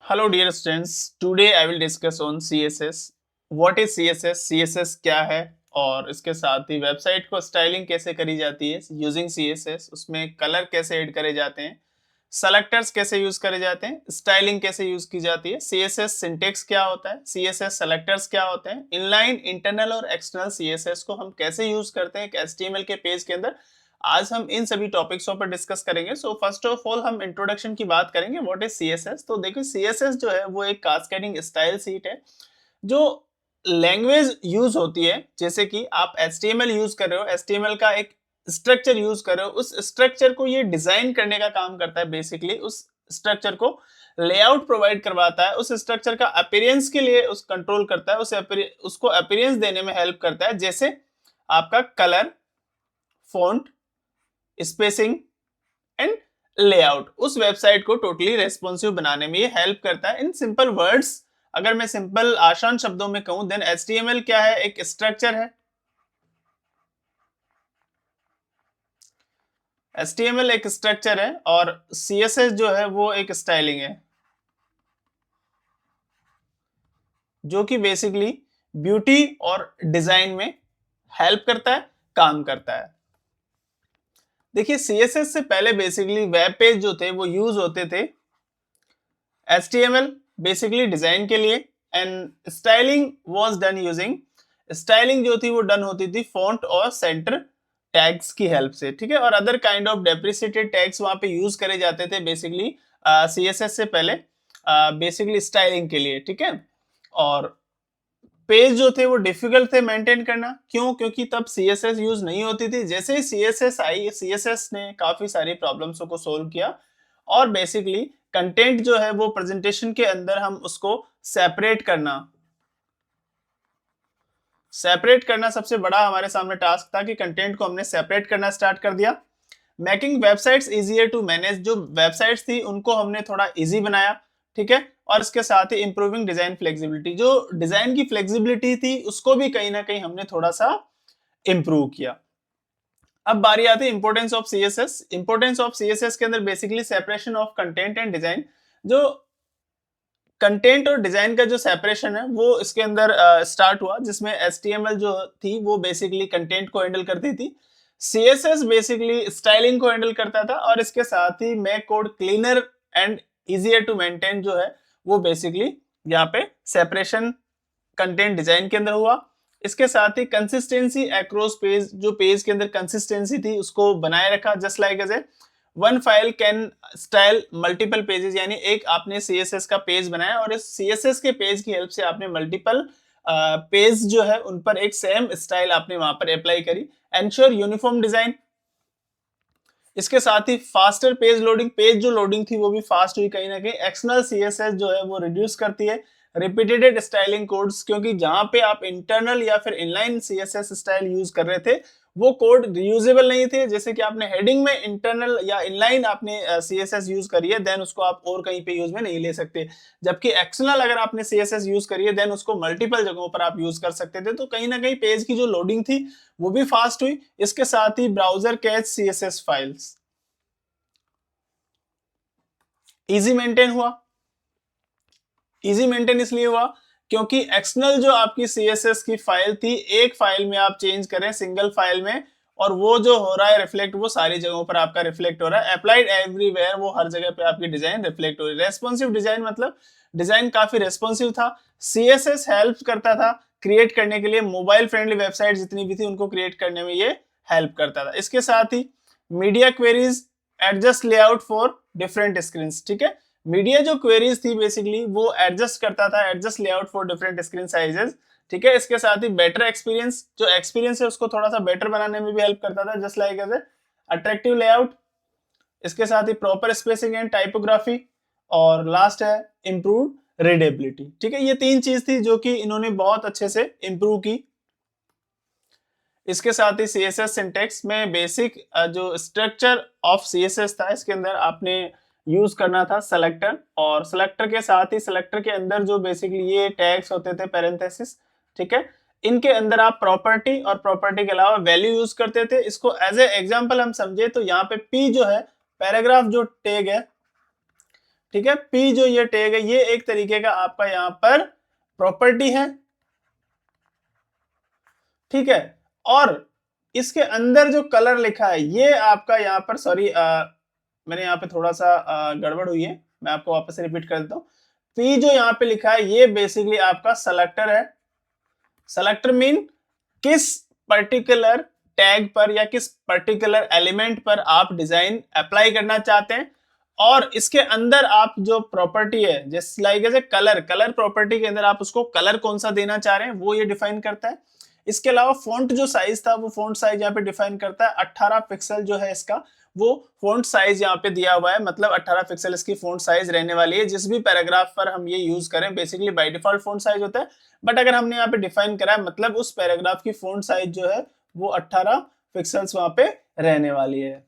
Hello dear students, today I will discuss on CSS. What is CSS? CSS क्या है और इसके साथ ही वेबसाइट को स्टाइलिंग कैसे करी जाती है यूजिंग CSS, उसमें कलर कैसे ऐड करे जाते हैं, सेलेक्टर्स कैसे यूज करे जाते हैं, स्टाइलिंग कैसे यूज की जाती है, CSS सिंटेक्स क्या होता है, CSS सेलेक्टर्स क्या होते हैं, इनलाइन, इंटरनल और एक्सटर्नल CSS को हम कैसे यूज करते हैं एक HTML के पेज के अंदर। आज हम इन सभी टॉपिक्सों पर डिस्कस करेंगे। सो फर्स्ट ऑफ ऑल हम इंट्रोडक्शन की बात करेंगे। What is CSS? तो देखिए सीएसएस जो है वो एक कास्केडिंग स्टाइल शीट है जो लैंग्वेज यूज होती है। जैसे कि आप HTML यूज कर रहे हो, HTML का एक स्ट्रक्चर यूज कर रहे हो, उस स्ट्रक्चर को ये डिजाइन करने का काम करता है। बेसिकली उस स्ट्रक्चर को लेआउट प्रोवाइड करवाता है, उस स्ट्रक्चर का अपीयरेंस के लिए उस कंट्रोल करता है, उसको अपीयरेंस देने में हेल्प करता है। जैसे आपका colour, font, spacing and layout उस वेबसाइट को टोटली रेस्पॉन्सिव बनाने में ये हेल्प करता है। इन सिंपल वर्ड्स, अगर मैं सिंपल आसान शब्दों में कहूं, देन HTML क्या है? एक स्ट्रक्चर है। HTML एक स्ट्रक्चर है और CSS जो है वो एक स्टाइलिंग है जो कि बेसिकली ब्यूटी और डिजाइन में हेल्प करता है, काम करता है। देखिए CSS से पहले बेसिकली वेब पेज जो थे वो यूज होते थे HTML बेसिकली डिजाइन के लिए, and styling was done using, styling जो थी वो डन होती थी फॉन्ट और सेंटर टैग्स की हेल्प से, ठीक है। और other kind of depreciated tags वहां पे यूज करे जाते थे बेसिकली CSS से पहले, बेसिकली स्टाइलिंग के लिए, ठीक है। और पेज जो थे वो डिफिकल्ट थे मेंटेन करना। क्यों? क्योंकि तब CSS यूज नहीं होती थी। जैसे ही CSS आई, CSS ने काफी सारी प्रॉब्लम्स को सोल्व किया और बेसिकली कंटेंट जो है वो प्रेजेंटेशन के अंदर हम उसको सेपरेट करना सबसे बड़ा हमारे सामने टास्क था कि कंटेंट को हमने सेपरेट करना स्टार्ट कर दिया। Making websites easier to manage, जो वेबसाइट्स थी उनको हमने थोड़ा इजी बनाया, ठीक है। और इसके साथ ही इंप्रूविंग डिजाइन फ्लेक्सिबिलिटी, जो डिजाइन की फ्लेक्सिबिलिटी थी उसको भी कहीं ना कहीं हमने थोड़ा सा इंप्रूव किया। अब बारी आती है importance of CSS। Importance of CSS के अंदर basically separation of content and design. जो कंटेंट और डिजाइन का जो सेपरेशन है वो इसके अंदर स्टार्ट हुआ, जिसमें HTML जो थी वो बेसिकली कंटेंट को हैंडल करती थी, CSS बेसिकली स्टाइलिंग को हैंडल करता था, और इसके साथ ही make code cleaner and easier to maintain जो है वो बेसिकली यहाँ पे सेपरेशन कंटेंट डिजाइन के अंदर हुआ। इसके साथ ही कंसिस्टेंसी अक्रॉस पेज, जो पेज के अंदर कंसिस्टेंसी थी उसको बनाए रखा। Just like as a one file can style multiple pages, यानी एक आपने CSS का पेज बनाया और इस CSS के पेज की हेल्प से आपने मल्टीपल पेज जो है उन पर एक सेम स्टाइल आपने वहां पर अप्लाई करी। Ensure uniform design. इसके साथ ही फास्टर पेज लोडिंग, पेज जो लोडिंग थी वो भी फास्ट हुई कहीं ना कहीं। एक्सटर्नल CSS जो है वो रिड्यूस करती है रिपीटेड स्टाइलिंग कोड्स, क्योंकि जहां पे आप इंटरनल या फिर इनलाइन CSS स्टाइल यूज कर रहे थे वो कोड रियूजेबल नहीं थे। जैसे कि आपने हेडिंग में इंटरनल या इनलाइन आपने CSS यूज करी है, देन उसको आप और कहीं पे यूज में नहीं ले सकते। जबकि एक्सटर्नल अगर आपने CSS यूज करी है देन उसको मल्टीपल जगहों पर आप यूज कर सकते थे। तो कहीं ना कहीं पेज की जो लोडिंग थी वो भी फास्ट हुई। इसके साथ ही browser cache CSS files easy maintain हुआ। इजी मेंटेन इसलिए हुआ क्योंकि एक्सटर्नल जो आपकी CSS की फाइल थी, एक फाइल में आप चेंज करें सिंगल फाइल में, और वो जो हो रहा है रिफ्लेक्ट वो सारी जगहों पर आपका रिफ्लेक्ट हो रहा है। अप्लाइड एवरीवेयर, वो हर जगह पे आपकी डिजाइन रिफ्लेक्ट हो रही है। रेस्पॉन्सिव डिजाइन मतलब डिजाइन काफी रेस्पॉन्सिव था। CSS हेल्प करता था क्रिएट करने के लिए, मोबाइल फ्रेंडली वेबसाइट जितनी भी थी उनको क्रिएट करने में ये हेल्प करता था। इसके साथ ही media queries, adjust layout for different screen, ठीक है। मीडिया जो क्वेरीज थी बेसिकली वो एडजस्ट करता था, adjust layout for different screen sizes, ठीक है। इसके साथ ही बेटर एक्सपीरियंस, जो एक्सपीरियंस है उसको थोड़ा सा बेटर बनाने में भी हेल्प करता था, just like as attractive layout. इसके साथ ही प्रॉपर स्पेसिंग एंड टाइपोग्राफी, और लास्ट है इंप्रूव रीडेबिलिटी, ठीक है। ये तीन चीज थी जो कि इन्होंने बहुत अच्छे से इंप्रूव की। इसके साथ ही CSS सिंटेक्स में बेसिक जो स्ट्रक्चर ऑफ CSS था, इसके अंदर आपने यूज करना था सेलेक्टर, और सेलेक्टर के साथ ही सेलेक्टर के अंदर जो बेसिकली ये टैग्स होते थे पैरेंथेसिस, ठीक है, इनके अंदर आप प्रॉपर्टी और प्रॉपर्टी के अलावा वैल्यू यूज करते थे। इसको एज ए एग्जांपल हम समझे तो यहाँ पे P जो है पैराग्राफ जो टैग है ठीक है। पी जो ये टैग है ये एक तरीके का आपका यहाँ पर प्रॉपर्टी है, ठीक है। और इसके अंदर जो कलर लिखा है ये आपका यहाँ पर, सॉरी मैंने यहाँ पे थोड़ा सा गड़बड़ हुई है, मैं आपको वापस से रिपीट कर देता हूँ। पी जो यहाँ पे लिखा है ये बेसिकली आपका सेलेक्टर है। सेलेक्टर मीन किस पर्टिकुलर टैग पर या किस पर्टिकुलर एलिमेंट पर आप डिजाइन अप्लाई करना चाहते हैं, और इसके अंदर आप जो प्रॉपर्टी है जैसे like as a colour, colour property के अंदर आप उसको कलर कौन सा देना चाह रहे हैं वो ये डिफाइन करता है। इसके अलावा फॉन्ट जो साइज था वो फॉन्ट साइज यहाँ पे डिफाइन करता है। 18 पिक्सल जो है इसका वो फॉन्ट साइज यहाँ पे दिया हुआ है, मतलब 18 पिक्सल इसकी फॉन्ट साइज रहने वाली है। जिस भी पैराग्राफ पर हम ये यूज करें basically by default font size होता है, बट अगर हमने यहाँ पे डिफाइन करा है मतलब उस पैराग्राफ की फॉन्ट साइज जो है वो 18 पिक्सल्स वहां पे रहने वाली है।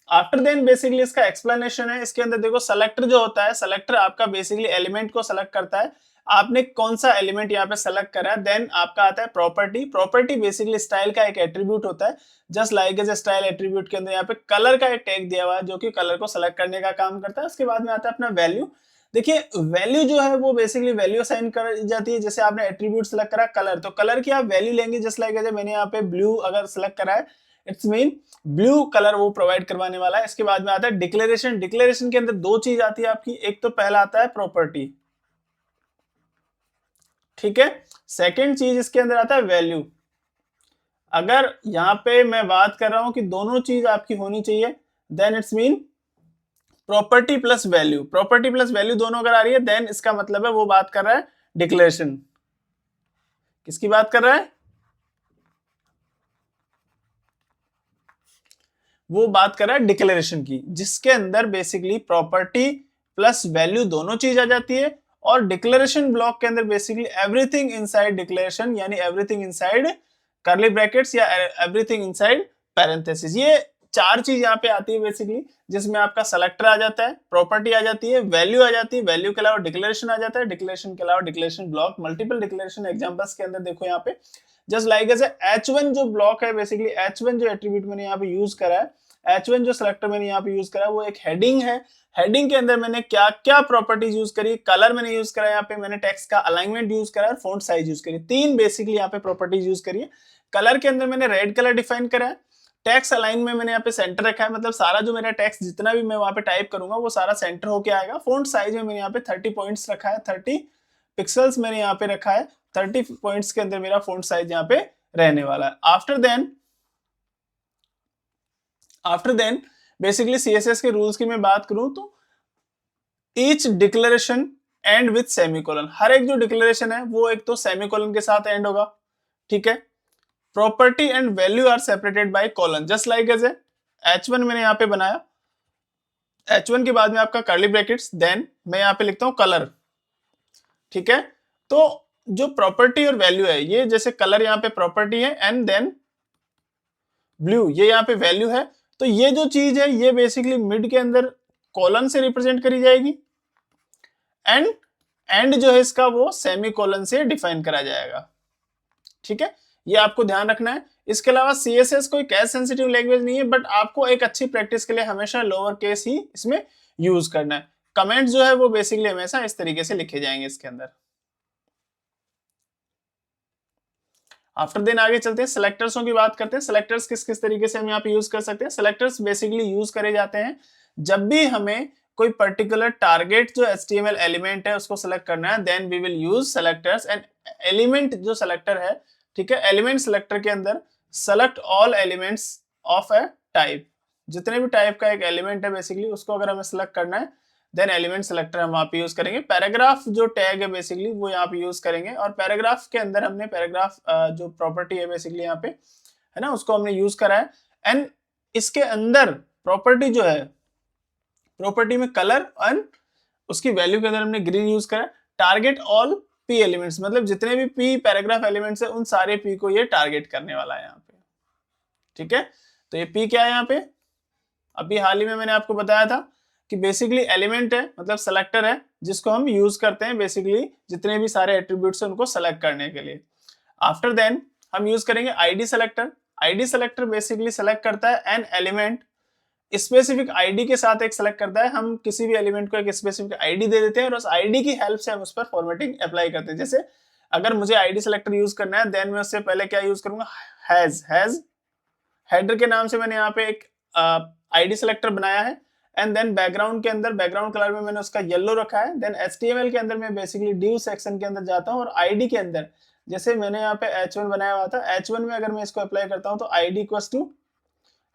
आफ्टर देन बेसिकली इसका एक्सप्लेनेशन है। इसके अंदर देखो सेलेक्टर जो होता है, सेलेक्टर आपका बेसिकली एलिमेंट को सेलेक्ट करता है। आपने कौन सा एलिमेंट यहाँ पे सेलेक्ट करा है, देन आपका आता है प्रॉपर्टी। प्रॉपर्टी बेसिकली स्टाइल का एक एट्रीब्यूट होता है, just like as style attribute के अंदर यहाँ पे कलर का एक टैग दिया हुआ है जो कि कलर को सेलेक्ट करने का काम करता है। उसके बाद में आता है अपना वैल्यू। देखिए वैल्यू जो है वो बेसिकली वैल्यू असाइन कर जाती है। जैसे आपने एट्रीब्यूट सेलेक्ट करा कलर, तो कलर की आप वैल्यू लेंगे, जस्ट लाइक एज मैंने यहाँ पे ब्लू अगर सेलेक्ट करा है, इट्स मीन ब्लू कलर वो प्रोवाइड करवाने वाला है। इसके बाद में आता है डिक्लेरेशन। डिक्लेरेशन के अंदर दो चीज आती है आपकी, एक तो पहला आता है प्रॉपर्टी, ठीक है। सेकंड चीज इसके अंदर आता है वैल्यू। अगर यहां पे मैं बात कर रहा हूं कि दोनों चीज आपकी होनी चाहिए, then it's mean property plus value. Property plus value दोनों अगर आ रही है देन इसका मतलब है वो बात कर रहा है डिक्लेरेशन। किसकी बात कर रहा है, वो बात कर रहा है डिक्लेरेशन की, जिसके अंदर बेसिकली प्रॉपर्टी प्लस वैल्यू दोनों चीज आ जाती है। और डिक्लेरेशन ब्लॉक के अंदर बेसिकली एवरीथिंग इनसाइड डिक्लेरेशन, यानी एवरीथिंग इनसाइड कर्ली ब्रैकेट्स या एवरीथिंग इनसाइड पैरेंथेसिस, ये चार चीज यहाँ पे आती है बेसिकली, जिसमें आपका सेलेक्टर आ जाता है, प्रॉपर्टी आ जाती है, वैल्यू आ जाती है, वैल्यू के अलावा डिक्लेरेशन आ जाता है, डिक्लेरेशन के अलावा declaration block. Multiple declaration examples के अंदर देखो यहाँ पे जस्ट लाइक एज H1 जो ब्लॉक है, बेसिकली H1 जो एट्रीब्यूट मैंने यहाँ पे यूज करा है, H1 जो सेलेक्टर मैंने यहाँ पे यूज करा है वो एक हेडिंग है। हेडिंग के अंदर मैंने क्या क्या प्रॉपर्टीज यूज करी, कलर मैंने यूज करा, यहाँ पे मैंने टेक्स्ट का अलाइनमेंट यूज करा और फॉन्ट साइज यूज करी, तीन बेसिकली यहाँ पे प्रॉपर्टीज यूज करी है। कलर के अंदर मैंने रेड कलर डिफाइन करा है। टेक्स्ट अलाइन में मैंने यहाँ पे सेंटर रखा है, मतलब सारा जो मेरा टेक्स्ट जितना भी मैं वहां पे टाइप करूंगा वो सारा सेंटर होके आएगा। फॉन्ट साइज में मैंने यहाँ पे 30 पॉइंट्स रखा है, 30 पिक्सल्स मैंने यहाँ पे रखा है। 30 पॉइंट्स के अंदर मेरा फॉन्ट साइज यहाँ पे रहने वाला है। आफ्टर देन बेसिकली सीएसएस के रूल्स की मैं बात करूं तो each declaration end with semicolon, हर एक जो डिक्लेरेशन है वो एक तो सेमीकोलन के साथ एंड होगा, ठीक है। Property and value are separated by colon, just like as H1 मैंने यहाँ पे बनाया, H1 के बाद में आपका कर्ली ब्रैकेट्स, देन मैं यहाँ पे लिखता हूं कलर, ठीक है। तो जो प्रॉपर्टी और वैल्यू है, ये जैसे कलर यहाँ पे प्रॉपर्टी है एंड देन ब्लू ये यहाँ पे वैल्यू है, तो ये जो चीज है ये बेसिकली मिड के अंदर कॉलन से रिप्रेजेंट करी जाएगी एंड जो है इसका वो सेमी कॉलन से डिफाइन करा जाएगा, ठीक है। ये आपको ध्यान रखना है। इसके अलावा सीएसएस कोई कैश सेंसिटिव लैंग्वेज नहीं है, बट आपको एक अच्छी प्रैक्टिस के लिए हमेशा लोअर केस ही इसमें यूज करना है। कमेंट जो है वो बेसिकली हमेशा इस तरीके से लिखे जाएंगे इसके अंदर। आफ्टर देन आगे चलते हैं, सिलेक्टर्सों की बात करते हैं। सिलेक्टर्स किस किस तरीके से हम यहाँ पे यूज कर सकते हैं। सिलेक्टर्स बेसिकली यूज करे जाते हैं जब भी हमें कोई पर्टिकुलर टारगेट जो HTML एलिमेंट है उसको सेलेक्ट करना है, then we will use selectors. And element जो सेलेक्टर है, ठीक है, एलिमेंट सेलेक्टर के अंदर select all elements of a type, जितने भी टाइप का एक एलिमेंट है बेसिकली उसको अगर हमें सेलेक्ट करना है देन एलिमेंट सेलेक्टर हम वहां पे यूज करेंगे। पैराग्राफ जो टैग है बेसिकली वो यहाँ पे यूज करेंगे, और पैराग्राफ के अंदर हमने पैराग्राफ जो प्रॉपर्टी है बेसिकली यहाँ पे है ना उसको हमने यूज करा है। एंड इसके अंदर प्रॉपर्टी जो है, प्रॉपर्टी में कलर एंड उसकी वैल्यू के अंदर हमने ग्रीन यूज करा। टारगेट ऑल पी एलिमेंट्स, मतलब जितने भी पी पैराग्राफ एलिमेंट्स है उन सारे पी को ये टारगेट करने वाला है यहाँ पे, ठीक है। तो ये पी क्या है यहाँ पे, अभी हाल ही में मैंने आपको बताया था कि बेसिकली एलिमेंट है, मतलब सेलेक्टर है जिसको हम यूज करते हैं बेसिकली जितने भी सारे एट्रीब्यूट्स हैं उनको सेलेक्ट करने के लिए। आफ्टर देन हम यूज करेंगे ID selector. ID selector basically select करता है एन एलिमेंट स्पेसिफिक आईडी के साथ एक सेलेक्ट करता है। हम किसी भी एलिमेंट को एक स्पेसिफिक आईडी दे देते हैं और उस आईडी की हेल्प से हम उस पर फॉर्मेटिंग अप्लाई करते हैं। जैसे अगर मुझे आईडी सेलेक्टर यूज करना है, देन मैं उससे पहले क्या यूज करूंगा, हैज हेडर के नाम से मैंने यहाँ पे एक आईडी सेलेक्टर बनाया है। एंड देन बैकग्राउंड के अंदर बैकग्राउंड कलर में मैंने उसका येलो रखा है। देन HTML के अंदर मैं बेसिकली डिव सेक्शन के अंदर जाता हूँ और आईडी के अंदर जैसे मैंने यहाँ पे H1 बनाया हुआ था, H1 में अगर मैं इसको अप्लाई करता हूँ तो आईडी इक्वल्स टू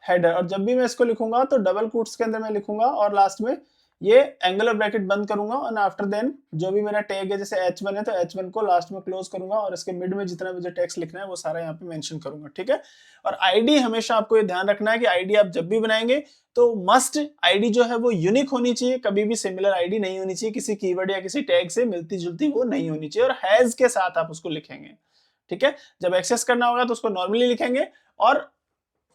हेडर, और जब भी मैं इसको लिखूंगा तो डबल कोट्स के अंदर मैं लिखूंगा और लास्ट में ये एंगुलर ब्रैकेट बंद करूंगा और आफ्टर देन जो भी मेरा टैग है, जैसे H1 है तो H1 को लास्ट में क्लोज करूंगा और इसके मिड में जितना मुझे टेक्स्ट लिखना है वो सारा यहाँ पे मेंशन करूंगा। ठीक है, और आईडी हमेशा आपको ये ध्यान रखना है कि आईडी आप जब भी बनाएंगे तो मस्ट आईडी जो है वो यूनिक होनी चाहिए, कभी भी सिमिलर आईडी नहीं होनी चाहिए, किसी कीवर्ड या किसी टैग से मिलती जुलती वो नहीं होनी चाहिए, और हैज के साथ आप उसको लिखेंगे। ठीक है, जब एक्सेस करना होगा तो उसको नॉर्मली लिखेंगे और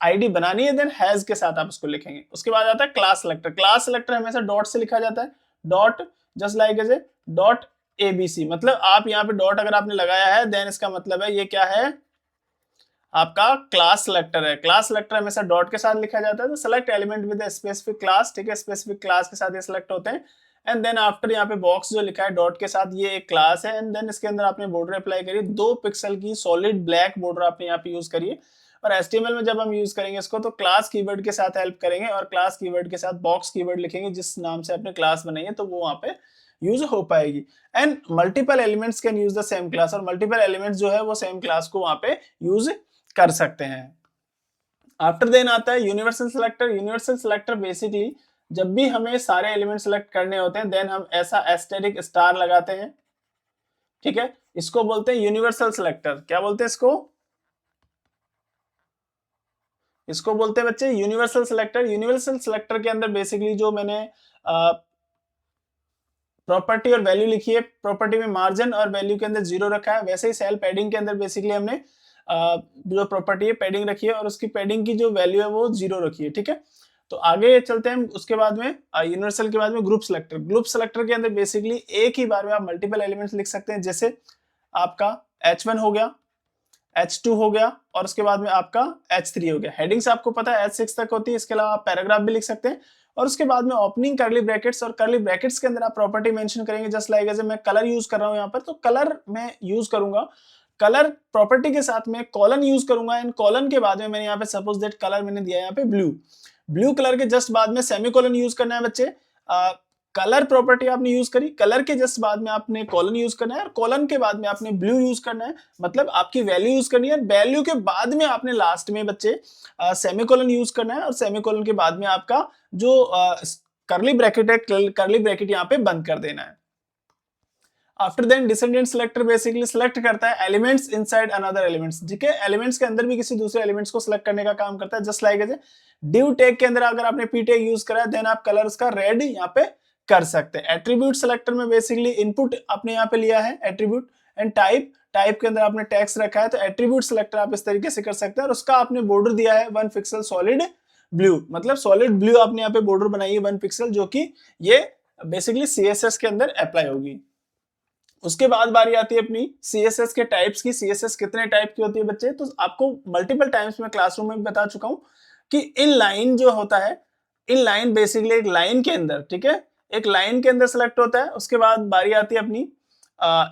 आईडी बनानी है देन हैज के साथ आप उसको लिखेंगे। उसके बाद आता है क्लास सेलेक्टर। क्लास सेलेक्टर हमेशा डॉट से लिखा जाता है, dot just like as a dot ABC, मतलब आप यहाँ पे डॉट अगर आपने लगाया है देन इसका मतलब है ये क्या है, आपका क्लास सेलेक्टर है। क्लास सेलेक्टर हमेशा डॉट के साथ लिखा जाता है। तो select element with specific class, ठीक है, स्पेसिफिक क्लास के साथ ये सिलेक्ट होते हैं। एंड देन आफ्टर यहाँ पे बॉक्स जो लिखा है डॉट के साथ, ये एक क्लास है। एंड देन इसके अंदर आपने बॉर्डर अप्लाई करिए, 2 पिक्सल की सॉलिड ब्लैक बॉर्डर आपने यहाँ पे यूज करिए। और HTML में जब हम यूज करेंगे इसको तो क्लास कीवर्ड के साथ हेल्प करेंगे और क्लास कीवर्ड के साथ बॉक्स कीवर्ड लिखेंगे जिस नाम से आपने क्लास बनाई है, तो वो वहां पे यूज हो पाएगी। And multiple elements can use the same class, और मल्टीपल एलिमेंट्स जो है वो सेम क्लास को वहां पे यूज कर सकते हैं। आफ्टर देन आता है universal selector. Universal selector basically जब भी हमें सारे एलिमेंट सेलेक्ट करने होते हैं देन हम ऐसा एस्टेरिक स्टार लगाते हैं। ठीक है, इसको बोलते हैं यूनिवर्सल सिलेक्टर। क्या बोलते हैं इसको? इसको बोलते हैं बच्चे यूनिवर्सल सिलेक्टर। यूनिवर्सल सिलेक्टर के अंदर बेसिकली जो मैंने प्रॉपर्टी और वैल्यू लिखी है, प्रॉपर्टी में मार्जिन और वैल्यू के अंदर 0 रखा है, वैसे ही सेल पैडिंग के अंदर बेसिकली हमने जो प्रॉपर्टी है पैडिंग रखी है और उसकी पैडिंग की जो वैल्यू है वो 0 रखी है। ठीक है, तो आगे चलते हैं। उसके बाद में यूनिवर्सल के बाद में ग्रुप सेलेक्टर। ग्रुप सेलेक्टर के अंदर बेसिकली एक ही बार में आप मल्टीपल एलिमेंट्स लिख सकते हैं। जैसे आपका H1 हो गया, H2 हो गया और उसके बाद में आपका H3 हो गया। हेडिंग्स आपको पता है H6 तक होती है, इसके अलावा आप पैराग्राफ भी लिख सकते हैं। और उसके बाद में ओपनिंग कर्ली ब्रैकेट्स, और कर्ली ब्रैकेट्स के अंदर आप प्रॉपर्टी मेंशन करेंगे जस्ट लाइक जैसे मैं कलर यूज कर रहा हूं यहाँ पर, तो कलर मैं यूज करूंगा, कलर प्रॉपर्टी के साथ में कॉलन यूज करूंगा। एंड कॉलन के बाद में मैंने यहाँ पे सपोज दैट कलर मैंने दिया यहाँ पे ब्लू, ब्लू कलर के जस्ट बाद में सेमीकोलन यूज करना है बच्चे। कलर प्रॉपर्टी आपने यूज करी, कलर के जस्ट बाद में आपने कॉलन यूज करना है और कॉलन के बाद में आपने ब्लू यूज करना है, मतलब आपकी वैल्यू यूज करनी है। वैल्यू के बाद में आपने लास्ट में बच्चे सेमीकोलन यूज करना है और सेमीकोलन के बाद में आपका जो कर्ली ब्रैकेट है, कर्ली ब्रैकेट यहाँ पे बंद कर देना है। After then descendant selector basically select करता है एलिमेंट्स इनसाइड अनदर एलिमेंट्स। ठीक है, एलिमेंट्स के अंदर भी किसी दूसरे एलिमेंट्स को सिलेक्ट करने का काम करता है। Just like as div tag के अंदर अगर आपने पी टैग यूज करा है देन आप कलर उसका रेड यहाँ पे कर सकते हैं। एट्रीब्यूट सिलेक्टर में बेसिकली इनपुट आपने यहाँ पे लिया है एट्रीब्यूट, एंड टाइप, टाइप के अंदर आपने टेक्स्ट रखा है, तो एट्रीब्यूट सिलेक्टर आप इस तरीके से कर सकते हैं। और उसका आपने बॉर्डर दिया है 1 पिक्सल सॉलिड ब्लू, मतलब सॉलिड ब्लू आपने यहाँ पे बॉर्डर बनाई है 1 पिक्सल, जो कि ये बेसिकली CSS के अंदर अप्लाई होगी। उसके बाद बारी आती है अपनी CSS के टाइप्स की। CSS कितने टाइप की होती है बच्चे, तो आपको मल्टीपल टाइम्स में क्लासरूम में भी बता चुका हूं कि इन लाइन जो होता है, इन लाइन बेसिकली एक लाइन के अंदर, ठीक है, एक लाइन के अंदर सेलेक्ट होता है। उसके बाद बारी आती है अपनी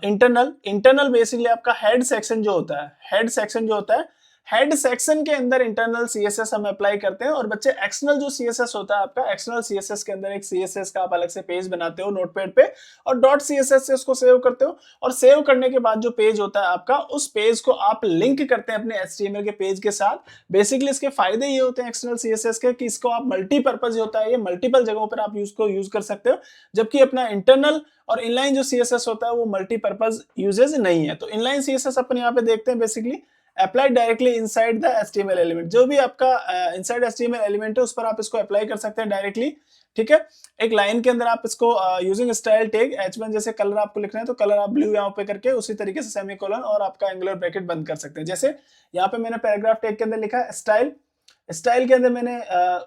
इंटरनल। इंटरनल बेसिकली आपका हेड सेक्शन जो होता है, हेड सेक्शन जो होता है, हेड सेक्शन के अंदर इंटरनल CSS हम अप्लाई करते हैं। और बच्चे एक्सटर्नल जो CSS होता है आपका, एक्सटर्नल CSS के अंदर एक CSS का आप अलग से पेज बनाते हो नोटपैड पे और .css से उसको सेव करते हो। और सेव करने के बाद जो पेज होता है आपका, उस पेज को आप लिंक करते हैं अपने HTML के पेज के साथ। बेसिकली इसके फायदे ये होते हैं एक्सटर्नल CSS के कि इसको आप मल्टीपर्पज होता है, ये मल्टीपल जगहों पर आप इसको यूज कर सकते हो, जबकि अपना इंटरनल और इनलाइन जो CSS होता है वो मल्टीपर्पज यूजेज नहीं है। तो इनलाइन CSS अपन यहाँ पे देखते हैं basically apply directly inside the HTML element. जो भी आपका इनसाइड HTML एलिमेंट है उस पर आप इसको अप्लाई कर सकते हैं डायरेक्टली। ठीक है, एक लाइन के अंदर आप इसको यूजिंग स्टाइल टैग H1 जैसे कलर आपको लिखना है तो कलर आप ब्लू यहाँ पे करके उसी तरीके से सेमीकोलन और आपका एंगुलर ब्रैकेट बंद कर सकते हैं। जैसे यहाँ पे मैंने पैराग्राफ टैग के अंदर लिखा है स्टाइल, स्टाइल के अंदर मैंने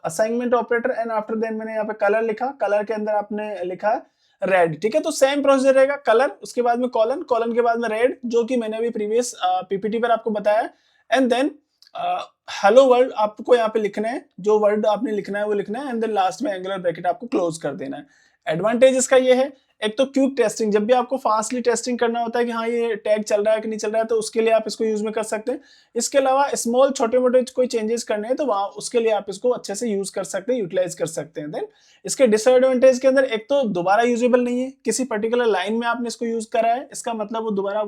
assignment operator and after then मैंने यहाँ पे कलर लिखा, कलर के अंदर आपने लिखा रेड। ठीक है, तो सेम प्रोसीजर रहेगा, कलर उसके बाद में कॉलन, कॉलन के बाद में रेड, जो कि मैंने अभी प्रीवियस PPT पर आपको बताया। एंड देन हेलो वर्ल्ड आपको यहाँ पे लिखना है, जो वर्ड आपने लिखना है वो लिखना है, एंड देन लास्ट में एंगुलर ब्रैकेट आपको क्लोज कर देना है। एडवांटेज इसका ये है, एक तो क्विक टेस्टिंग, जब भी आपको फास्टली टेस्टिंग करना होता है कि हाँ ये टैग चल रहा है कि नहीं चल रहा है, तो उसके लिए आप इसको यूज में कर सकते हैं। इसके अलावा स्मॉल छोटे मोटे कोई चेंजेस करने हैं तो वहाँ उसके लिए आप इसको अच्छे से यूज कर सकते हैं, यूटिलाइज कर सकते हैं। देन इसके डिसएडवांटेज के अंदर एक तो दोबारा यूजेबल नहीं है, किसी पर्टिकुलर लाइन में आपने इसको यूज करा है, इसका मतलब वो दोबारा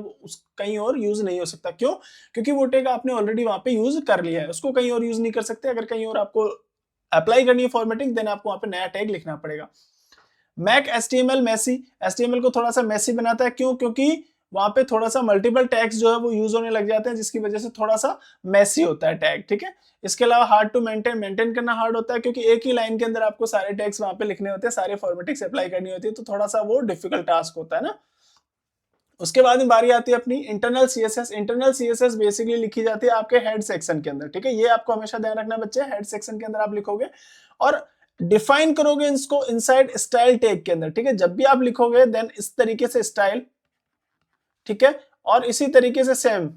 कहीं और यूज नहीं हो सकता। क्यों? क्योंकि वो टैग आपने ऑलरेडी वहां पे यूज कर लिया है, उसको कहीं और यूज नहीं कर सकते। अगर कहीं और आपको अप्लाई करनी है फॉर्मेटिंग, देन आपको वहां पे नया टैग लिखना पड़ेगा। मैक एचटीएमएल मेसी, एचटीएमएल को थोड़ा सा मेसी बनाता है। क्यों? क्योंकि वहां पे थोड़ा सा मल्टीपल टैग्स जो है वो यूज होने लग जाते हैं, जिसकी वजह से थोड़ा सा मेसी होता है टैग। ठीक है, इसके अलावा हार्ड टू मेंटेन करना हार्ड होता है, क्योंकि एक ही लाइन के अंदर आपको सारे टैग्स वहां पे लिखने होते हैं, सारे फॉर्मेटिक्स अप्लाई करनी होती है, तो थोड़ा सा वो डिफिकल्ट टास्क होता है ना। उसके बाद में बारी आती है अपनी internal CSS. Internal CSS basically लिखी जाती है आपके हेड सेक्शन के अंदर। ठीक है, ये आपको हमेशा ध्यान रखना बच्चे, हेड सेक्शन के अंदर आप लिखोगे और डिफाइन करोगे इसको इनसाइड स्टाइल टैग के अंदर। ठीक है, जब भी आप लिखोगे देन इस तरीके से स्टाइल, ठीक है, और इसी तरीके से सेम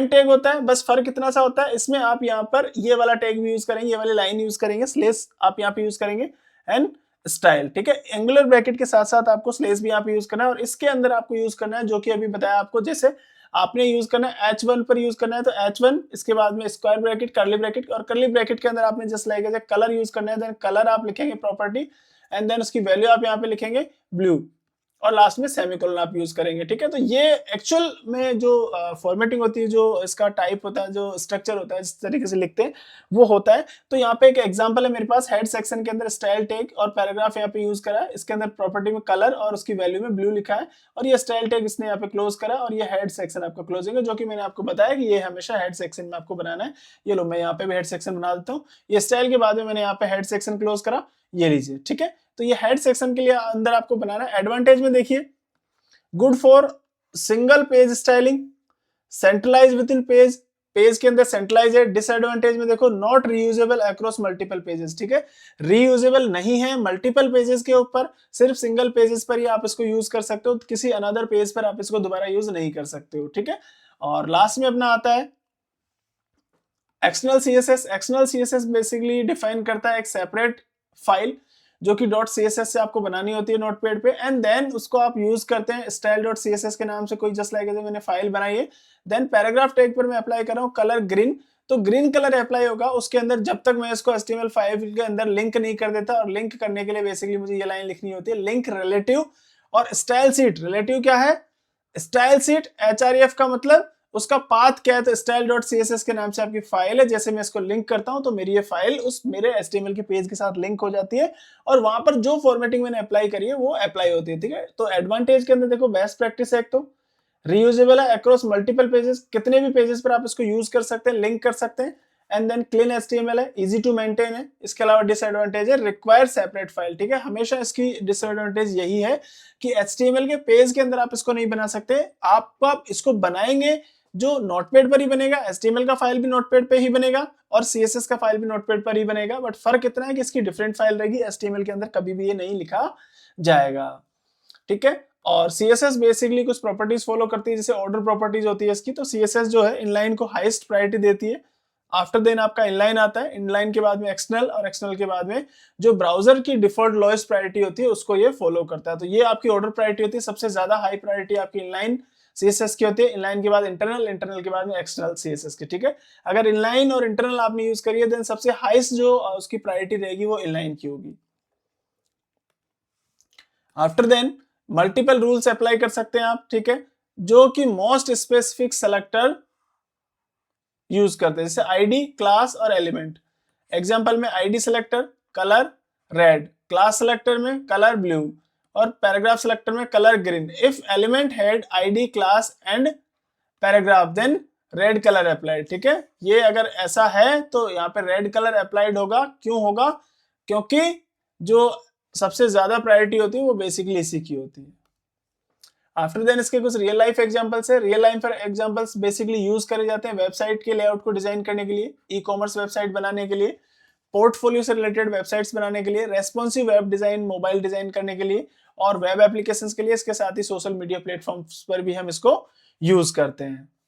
टैग होता है, बस फर्क इतना सा होता है, इसमें आप यहाँ पर ये वाला टैग भी यूज करेंगे, ये वाली लाइन यूज करेंगे, स्लेस आप यहाँ पे यूज करेंगे एंड स्टाइल। ठीक है, एंगुलर ब्रैकेट के साथ साथ आपको स्लेस भी यहाँ पे यूज करना है, और इसके अंदर आपको यूज करना है जो कि अभी बताया आपको, जैसे आपने यूज करना है H1 पर यूज करना है तो H1, इसके बाद में स्क्वायर ब्रैकेट, कर्ली ब्रैकेट, और कर्ली ब्रैकेट के अंदर आपने जस्ट लाइक कलर यूज करना है, देन कलर आप लिखेंगे प्रॉपर्टी, एंड देन उसकी वैल्यू आप यहाँ पे लिखेंगे ब्लू, और लास्ट में सेमीकोलन आप यूज करेंगे। ठीक है, तो ये एक्चुअल में जो फॉर्मेटिंग होती है, जो इसका टाइप होता है, जो स्ट्रक्चर होता है, जिस तरीके से लिखते हैं वो होता है। तो यहाँ पे एक एग्जांपल है मेरे पास, हेड सेक्शन के अंदर स्टाइल टैग और पैराग्राफ यहाँ पे यूज करा है, इसके अंदर प्रॉपर्टी में कलर और उसकी वैल्यू में ब्लू लिखा है, और ये स्टाइल टैग इसने यहाँ पे क्लोज करा, और ये हेड सेक्शन आपका क्लोजिंग है, जो कि मैंने आपको बताया कि ये हमेशा हेड सेक्शन में आपको बनाना है। ये लो, मैं यहाँ पे भी हेड सेक्शन बना देता हूँ, ये स्टाइल के बाद में मैंने यहाँ पे हेड सेक्शन क्लोज करा, ये लीजिए। ठीक है, तो ये हेड सेक्शन के लिए अंदर आपको बनाना है। एडवांटेज में देखिए, good for single page styling, centralize within page, page के अंदर सेंट्रलाइज है। डिसएडवांटेज में देखो, not reusable across multiple pages. ठीक है, रीयूजेबल नहीं है मल्टीपल पेजेस के ऊपर, सिर्फ सिंगल पेजेस पर ही आप इसको यूज कर सकते हो, किसी अनदर पेज पर आप इसको दोबारा यूज नहीं कर सकते हो। ठीक है, और लास्ट में अपना आता है external CSS. External CSS basically define करता है एक सेपरेट फाइल, जो कि .css से आपको बनानी होती है नोटपैड पे, एंड देन उसको आप यूज करते हैं style.css के नाम से, कोई जस्ट लाइक मैंने फाइल बनाई है। देन पैराग्राफ टैग पर मैं अप्लाई कर रहा हूँ कलर ग्रीन, तो ग्रीन कलर अप्लाई होगा उसके अंदर, जब तक मैं इसको HTML5 के अंदर लिंक नहीं कर देता। और लिंक करने के लिए बेसिकली मुझे ये लाइन लिखनी होती है, लिंक रिलेटिव और स्टाइल सीट। रिलेटिव क्या है? स्टाइल सीट, href का मतलब उसका पाथ क्या है, तो style.css के नाम से आपकी फाइल है। जैसे मैं इसको लिंक करता हूं तो मेरी ये फाइल उस मेरे HTML के पेज के साथ लिंक हो जाती है, और वहां पर जो फॉर्मेटिंग मैंने अप्लाई करी है वो अप्लाई होती है। ठीक है, तो एडवांटेज के अंदर देखो, बेस्ट प्रैक्टिस है, एक तो रीयूजेबल है अक्रॉस मल्टीपल पेजेस, कितने भी पेजेस पर आप इसको यूज कर सकते हैं, लिंक कर सकते हैं, एंड देन क्लीन HTML है, इजी टू मेंटेन है। इसके अलावा डिसएडवांटेज है, रिक्वायर सेपरेट फाइल। ठीक है, हमेशा इसकी डिसएडवांटेज यही है कि HTML के पेज के अंदर आप इसको नहीं बना सकते, आप इसको बनाएंगे जो नोटपैड पर ही बनेगा, HTML का फाइल भी नोटपैड पे ही बनेगा और CSS का फाइल भी नोटपैड पर ही बनेगा, बट फर्क इतना है कि इसकी डिफरेंट फाइल रहेगी, HTML के अंदर कभी भी ये नहीं लिखा जाएगा। ठीक है, और CSS बेसिकली कुछ प्रॉपर्टीज फॉलो करती है, जैसे ऑर्डर प्रॉपर्टीज होती है इसकी, तो CSS जो है इनलाइन को हाईएस्ट प्रायोरिटी देती है, आफ्टर देन आपका इनलाइन आता है, इनलाइन के बाद में एक्सटर्नल, और एक्सटर्नल के बाद में जो ब्राउजर की डिफॉल्ट लोएस्ट प्रायोरिटी होती है उसको ये फॉलो करता है। तो ये आपकी ऑर्डर प्रायोरिटी होती है, सबसे ज्यादा हाई प्रायोरिटी आपकी इनलाइन CSS की होती है, इनलाइन के बाद इंटरनल, इंटरनल के बाद में एक्सटर्नल CSS की। ठीक है, अगर इनलाइन और इंटरनल आपने यूज करिए, देन सबसे हाईएस्ट जो उसकी प्रायोरिटी रहेगी वो इनलाइन की होगी। After then multiple rules apply कर सकते हैं आप। ठीक है, जो कि मोस्ट स्पेसिफिक सेलेक्टर यूज करते हैं, जैसे आईडी, क्लास और एलिमेंट। एग्जांपल में ID selector colour red, class selector में कलर ब्लू, और पैराग्राफ सेलेक्टर में colour green. If element had ID, class and paragraph, then red colour applied. ठीक है, ये अगर ऐसा है तो यहाँ पे रेड कलर अप्लाइड होगा। क्यों होगा? क्योंकि जो सबसे ज्यादा प्रायोरिटी होती है वो बेसिकली इसी की होती है। आफ्टर देन इसके कुछ रियल लाइफ एग्जांपल्स है। Real life examples basically use करे जाते हैं वेबसाइट के लेआउट को डिजाइन करने के लिए, ई कॉमर्स वेबसाइट बनाने के लिए, पोर्टफोलियो से रिलेटेड वेबसाइट्स बनाने के लिए, responsive web design, mobile design करने के लिए, और वेब एप्लीकेशंस के लिए। इसके साथ ही सोशल मीडिया प्लेटफॉर्म्स पर भी हम इसको यूज करते हैं।